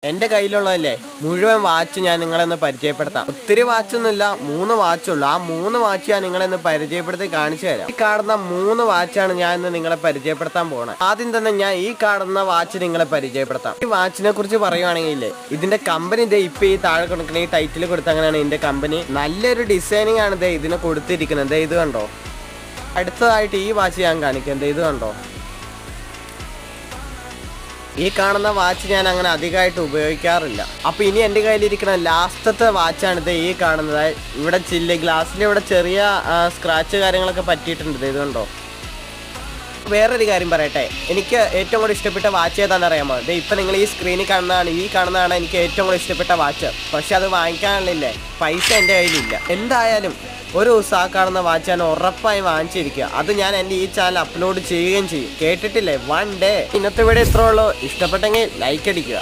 എൻ്റെ കയ്യിലുള്ളതല്ലേ മുഴുവൻ വാച്ച് ഞാൻ നിങ്ങളെന്ന് പരിചയപ്പെടുത്താം. ഒത്തിരി വാച്ചൊന്നുമില്ല, 3 വാച്ചുള്ളൂ. ആ 3 വാച്ച് ഞാൻ നിങ്ങളെന്ന് പരിചയപ്പെടുത്തി കാണിച്ചു തരാം. ഈ കാണുന്ന 3 വാച്ചാണ് ഞാൻ ഇന്ന് നിങ്ങളെ പരിചയപ്പെടുത്താൻ പോണത്. ആദ്യം തന്നെ ഞാൻ ഈ കാണുന്ന വാച്ച് നിങ്ങളെ പരിചയപ്പെടുത്താം. ഈ വാച്ചിനെ കുറിച്ച് പറയുവാണെങ്കിൽ ഇതിന്റെ കമ്പനി ഇപ്പൊ ഈ താഴെ കൊടുക്കുന്ന ഈ ടൈറ്റിൽ കൊടുത്ത അങ്ങനെയാണ് ഇതിന്റെ കമ്പനി. നല്ലൊരു ഡിസൈനിങ് ആണ് ഇതിന് കൊടുത്തിരിക്കുന്നത്. ഇത് കണ്ടോ. അടുത്തതായിട്ട് ഈ വാച്ച് ഞാൻ കാണിക്കുന്നത്. ഇത് കണ്ടോ. ഈ കാണുന്ന വാച്ച് ഞാൻ അങ്ങനെ അധികമായിട്ട് ഉപയോഗിക്കാറില്ല. അപ്പോൾ ഇനി എൻ്റെ കയ്യിലിരിക്കുന്ന ലാസ്റ്റത്തെ വാച്ചാണിത്. ഈ കാണുന്നത് ഇവിടെ ഗ്ലാസ്സിൽ ഇവിടെ ചെറിയ സ്ക്രാച്ച് കാര്യങ്ങളൊക്കെ പറ്റിയിട്ടുണ്ട്. ഇതുണ്ടോ. വേറൊരു കാര്യം പറയട്ടെ, എനിക്ക് ഏറ്റവും കൂടുതൽ ഇഷ്ടപ്പെട്ട വാച്ച് ഏതാണെന്ന് അറിയാമോ? ഇപ്പം നിങ്ങൾ ഈ സ്ക്രീനിൽ കാണുന്നതാണ് എനിക്ക് ഏറ്റവും കൂടുതൽ ഇഷ്ടപ്പെട്ട വാച്ച്. പക്ഷെ അത് വാങ്ങിക്കാനില്ലേ, പൈസ എൻ്റെ കയ്യിലില്ല. എന്തായാലും ഒരു ദിവസം ആ കാണുന്ന വാച്ച് ഞാൻ ഉറപ്പായും വാങ്ങിച്ചിരിക്കുക. അത് ഞാൻ എൻ്റെ ഈ ചാനൽ അപ്ലോഡ് ചെയ്യുകയും ചെയ്യും. കേട്ടിട്ടില്ലേ, 1 ഡേ. ഇന്നത്തെ വീഡിയോ ഇത്രേ ഉള്ളൂ. ഇഷ്ടപ്പെട്ടെങ്കിൽ ലൈക്ക് അടിക്കുക.